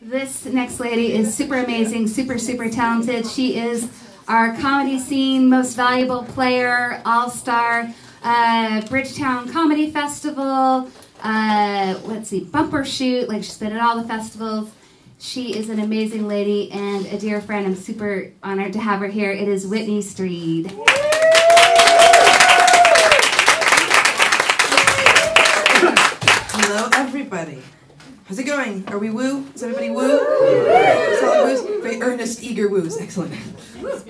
This next lady is super amazing, super talented. She is our comedy scene most valuable player, all-star, Bridgetown Comedy Festival, let's see, bumper shoot, like she's been at all the festivals. She is an amazing lady and a dear friend. I'm super honored to have her here. It is Whitney Streed. Hello, everybody. How's it going? Are we woo? Is everybody woo? Solid woos? Very earnest, eager woos. Excellent.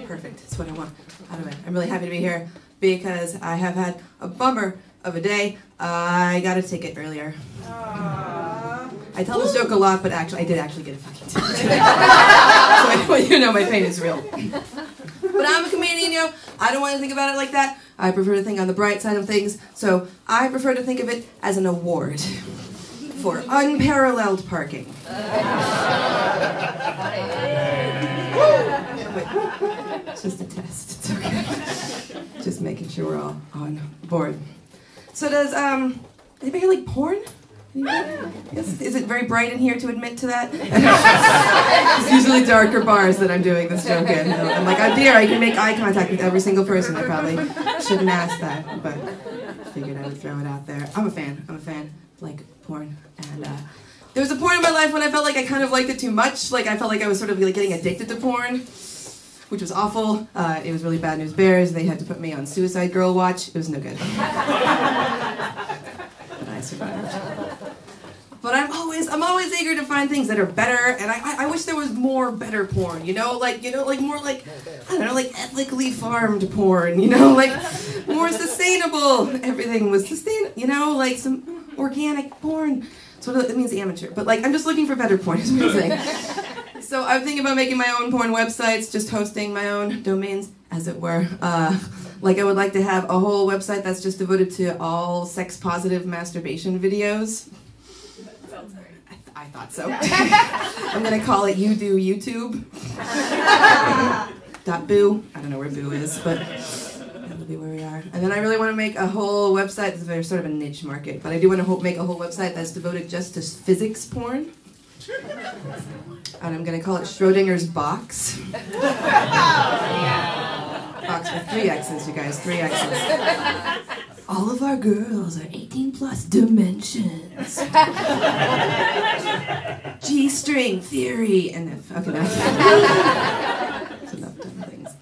Perfect. That's what I want out of it. I'm really happy to be here because I have had a bummer of a day. I got a ticket earlier. I tell this joke a lot, but actually, I did actually get a fucking ticket. So I want you to know my pain is real. But I'm a comedian, you know. I don't want to think about it like that. I prefer to think on the bright side of things. So I prefer to think of it as an award for unparalleled parking. It's just a test. It's okay. Just making sure we're all on board. So does anybody like porn? Yes. Is it very bright in here to admit to that? It's usually darker bars that I'm doing this joke in. I'm like, oh dear, I can make eye contact with every single person. I probably shouldn't ask that, but figured I would throw it out there. I'm a fan. Like porn. And there was a point in my life when I felt like I kind of liked it too much. Like I felt like I was sort of like getting addicted to porn, which was awful. It was really bad news bears. They had to put me on Suicide Girl watch. It was no good. But I survived. But I'm always eager to find things that are better, and I wish there was more better porn, like more like, I don't know, like ethically farmed porn, like more sustainable. Everything was sustainable, like some organic porn. So it means amateur, but like I'm just looking for better porn is what I'm saying. So I'm thinking about making my own porn websites, just hosting my own domains, as it were. Like I would like to have a whole website that's just devoted to all sex-positive masturbation videos. I thought so. I'm gonna call it You Do YouTube. .boo. I don't know where boo is, but that'll be where we are. And then I really want to make a whole website that's very sort of a niche market, but I do want to make a whole website that's devoted just to physics porn. And I'm gonna call it Schrodinger's Box. Box with 3 X's, you guys, 3 X's. All of our girls are 18 plus dimensions. G-string theory. And then, okay, that's enough dumb things.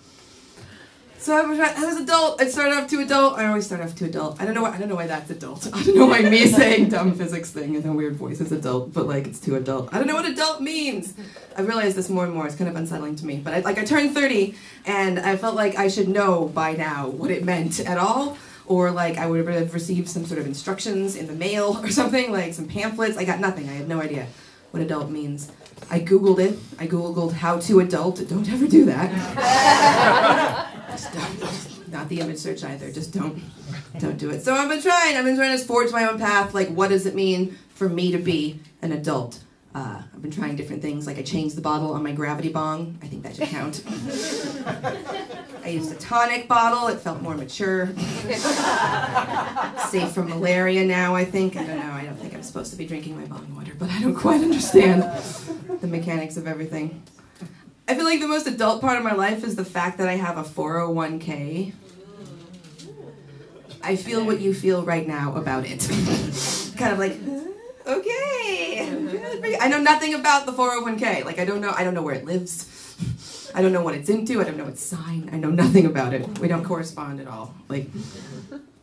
So I was adult. I started off too adult. I always start off too adult. I don't know why that's adult. I don't know why me saying dumb physics thing in a weird voice is adult, but like it's too adult. I don't know what adult means. I realize this more and more. It's kind of unsettling to me. But I turned 30, and I felt like I should know by now what it meant at all. Or like I would have received some sort of instructions in the mail or something, like some pamphlets. I got nothing. I had no idea what adult means. I Googled it. I Googled how to adult. Don't ever do that. Just don't. Not the image search either. Just don't do it. So I've been trying to forge my own path. Like, what does it mean for me to be an adult? I've been trying different things. Like I changed the bottle on my gravity bong. I think that should count. I used a tonic bottle. It felt more mature. Safe from malaria now, I think. I don't know. I don't think I'm supposed to be drinking my bong water, but I don't quite understand the mechanics of everything. I feel like the most adult part of my life is the fact that I have a 401k. I feel what you feel right now about it. Kind of like, okay. I know nothing about the 401k. Like I don't know where it lives. I don't know what it's into. I don't know its sign. I know nothing about it. We don't correspond at all. Like,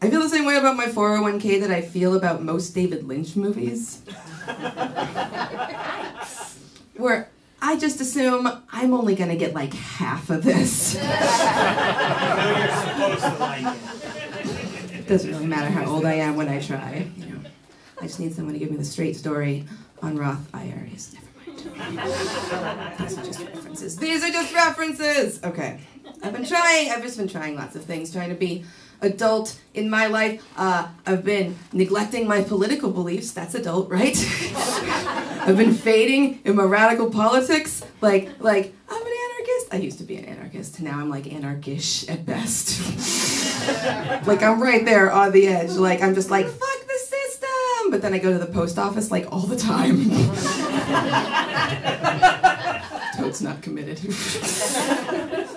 I feel the same way about my 401k that I feel about most David Lynch movies. Where I just assume I'm only gonna get like half of this. You're supposed to like it. It doesn't really matter how old I am when I try. I just need someone to give me the straight story on Roth IRAs. Never mind. These are just references. These are just references! Okay. I've just been trying lots of things, trying to be adult in my life. I've been neglecting my political beliefs. That's adult, right? I've been fading in my radical politics. Like, I'm an anarchist. I used to be an anarchist. Now I'm like anarchish at best. Like I'm right there on the edge. Like I'm just like, fuck the system! but then I go to the post office like all the time. Totes not committed.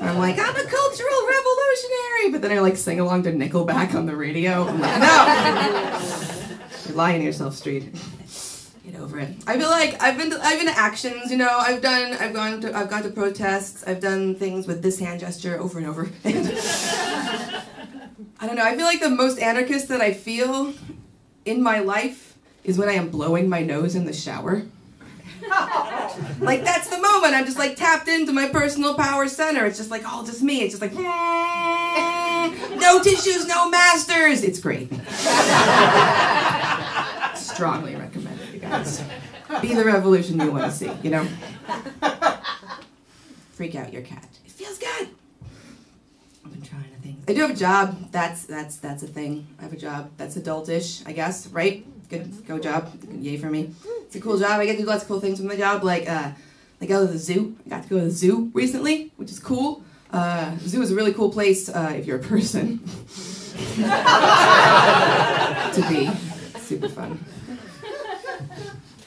I'm like, I'm a cultural revolutionary, but then I like sing along to Nickelback on the radio. I'm like, no, you're lying to yourself, Streed. Get over it. I feel like I've been to actions. You know, I've gone to protests. I've done things with this hand gesture over and over. I don't know. I feel like the most anarchist that I feel in my life is when I am blowing my nose in the shower. Like, that's the moment I'm just like tapped into my personal power center. It's just like all just me. It's just like no tissues, no masters. It's great. Strongly recommended, you guys. Be the revolution you want to see, you know? Freak out your cat. It feels good. I've been trying to think. I do have a job. That's a thing. I have a job. That's adultish, I guess, right? Good, go job. Yay for me. It's a cool job. I get to do lots of cool things with my job, like go to the zoo. I got to go to the zoo recently, which is cool. The zoo is a really cool place if you're a person to be. Super fun.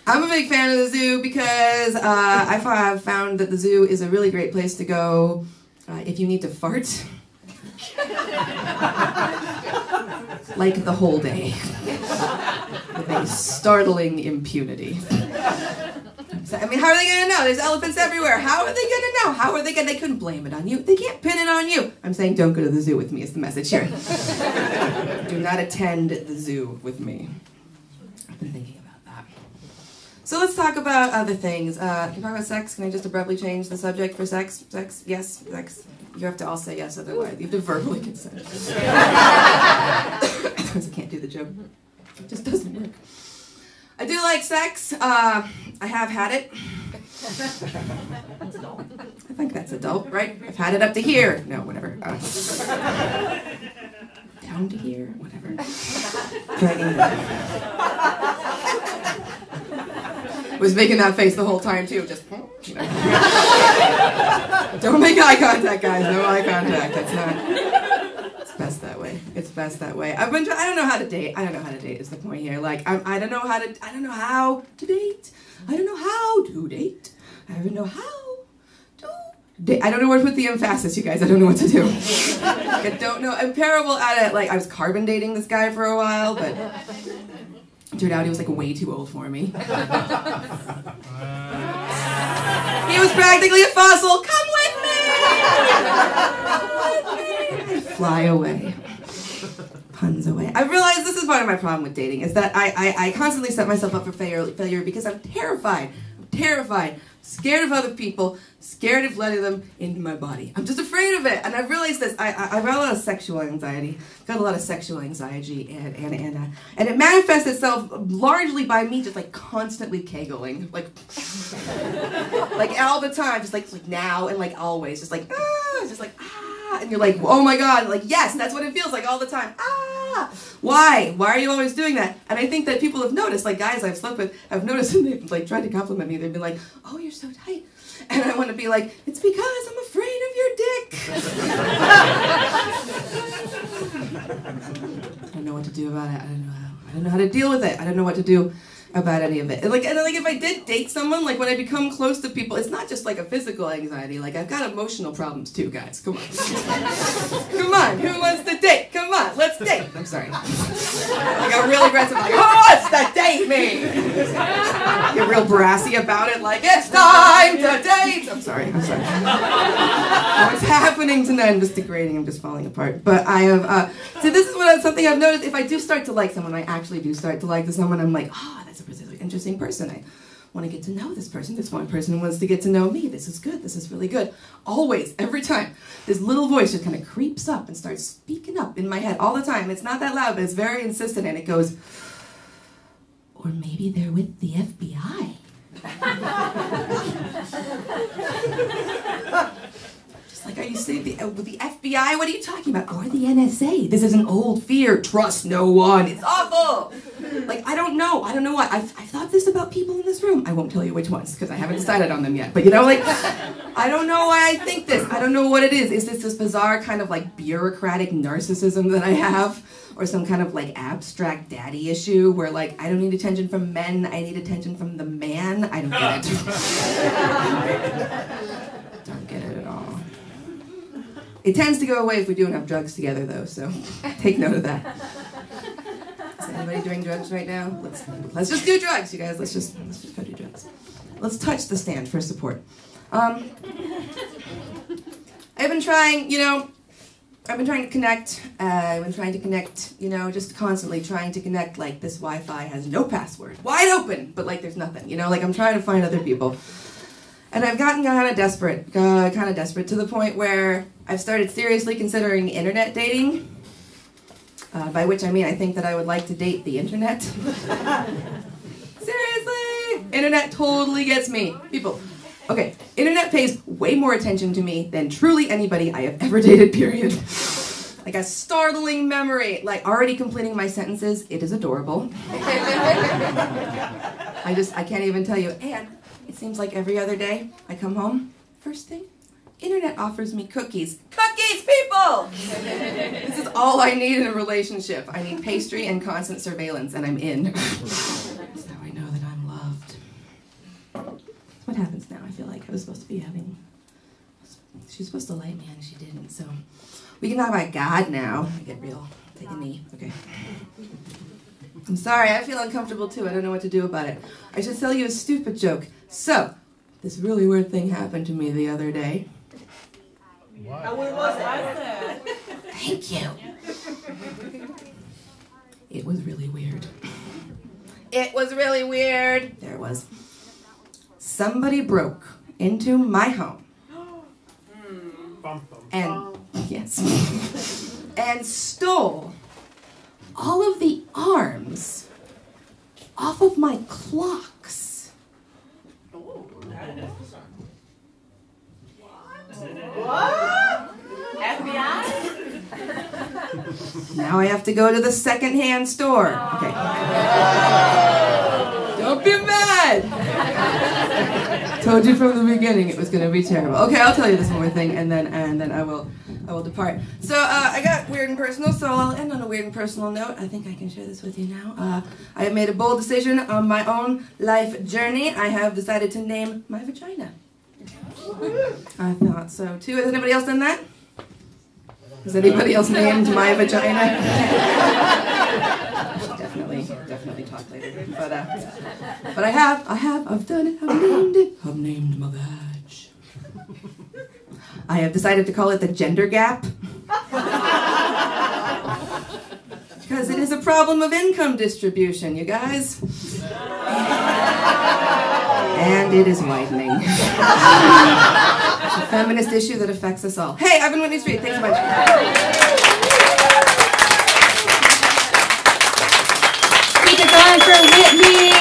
I'm a big fan of the zoo because I have found that the zoo is a really great place to go if you need to fart. Like the whole day. With a startling impunity. So, I mean, how are they going to know? There's elephants everywhere. How are they going to know? How are they going to... They couldn't blame it on you. They can't pin it on you. I'm saying don't go to the zoo with me is the message here. Do not attend the zoo with me. I've been thinking about that. So let's talk about other things. Can we talk about sex? Can I just abruptly change the subject for sex? Sex? Yes? Sex? You have to all say yes, otherwise you have to verbally consent. Because I can't do the joke. It just doesn't work. I do like sex. I have had it. That's adult. I think that's adult, right? I've had it up to here. No, whatever. Down to here, whatever. Dragging was making that face the whole time too. Just, you know. Don't make eye contact, guys. No eye contact. That's not. It's best that way. It's best that way. I don't know how to date. I don't know how to date is the point here. Like I don't know how to date. I don't know how to date. I don't even know how to date. I don't know where to put the emphasis, you guys. I don't know what to do. I don't know. I'm terrible at it. Like I was carbon dating this guy for a while, but it turned out he was like way too old for me. He was practically a fossil. Come with me! Fly away. Puns away. I realized this is part of my problem with dating, is that I constantly set myself up for failure because I'm terrified. Scared of other people, scared of letting them into my body. I'm just afraid of it. And I've realized this. I've got a lot of sexual anxiety. And it manifests itself largely by me just like constantly kegling. Like all the time. Just like now and like always. Just like, and you're like, oh my God, like, yes, that's what it feels like all the time. Why? Why are you always doing that? And I think that people have noticed, like guys I've slept with have noticed, and they've like tried to compliment me. They've been like, oh, you're so tight. And I want to be like, it's because I'm afraid of your dick. I don't know what to do about it. I don't know how to deal with it. I don't know what to do about any of it. And if I did date someone, like when I become close to people, it's not just like a physical anxiety. Like I've got emotional problems too, guys. Come on. Come on. Who wants to date? Come on, let's date. I'm sorry. I got real aggressive. Like, who wants to date me? Get real brassy about it. Like, it's time to date. I'm sorry. What's happening tonight? I'm just degrading. I'm just falling apart. But I have. So this is something I've noticed. If I do start to like someone, I actually do start to like someone. I'm like, that's a really interesting person. I want to get to know this person. This one person wants to get to know me. This is good. This is really good. Always, every time, this little voice just kind of creeps up and starts speaking up in my head all the time. It's not that loud, but it's very insistent, and it goes, or maybe they're with the FBI. Just like, are you saying the FBI? What are you talking about? Or the NSA? This is an old fear. Trust no one. It's awful. Like, I don't know why. I've thought this about people in this room. I won't tell you which ones, because I haven't decided on them yet. But you know, like, I don't know why I think this. I don't know what it is. Is this bizarre kind of like bureaucratic narcissism that I have? or some kind of like abstract daddy issue where like I don't need attention from men, I need attention from the man. I don't get it. Don't get it at all. It tends to go away if we do enough drugs together though, so take note of that. Is anybody doing drugs right now? Let's just do drugs, you guys. Let's just go do drugs. Let's touch the stand for support. I've been trying, I've been trying to connect. Just constantly trying to connect. Like this Wi-Fi has no password, wide open, but like there's nothing. Like I'm trying to find other people, and I've gotten kind of desperate to the point where I've started seriously considering internet dating. By which I mean I think that I would like to date the internet. Seriously, internet totally gets me, people. Okay, internet pays way more attention to me than truly anybody I have ever dated, period. Like a startling memory, like already completing my sentences, it is adorable. I can't even tell you. And it seems like every other day I come home, first thing, internet offers me cookies. Cookies, people! This is all I need in a relationship. I need pastry and constant surveillance, and I'm in. That's how I know that I'm loved. What happens now? I feel like I was supposed to be having... She was supposed to light me and she didn't, so... We can talk about God now. Get real. Take a knee. Okay. I'm sorry, I feel uncomfortable too. I don't know what to do about it. I should tell you a stupid joke. So, this really weird thing happened to me the other day. What? What was it? Thank you. It was really weird. It was really weird. There it was. Somebody broke into my home. And, yes. And stole all of the arms off of my clocks. What? FBI? Now I have to go to the secondhand store. Okay. Don't be mad. Told you from the beginning it was going to be terrible. Okay, I'll tell you this one more thing, and then I will depart. So I got weird and personal, so I'll end on a weird and personal note. I think I can share this with you now. I have made a bold decision on my own life journey. I have decided to name my vagina. I thought so too. Has anybody else done that? Has anybody else named my vagina? I should definitely talk later. But I've done it. I've named it. I've named my vag. I have decided to call it the gender gap. Because it is a problem of income distribution, you guys. And it is widening. It's a feminist issue that affects us all. Hey, I've been Whitney Streed. Thanks so much. Keep it going for Whitney.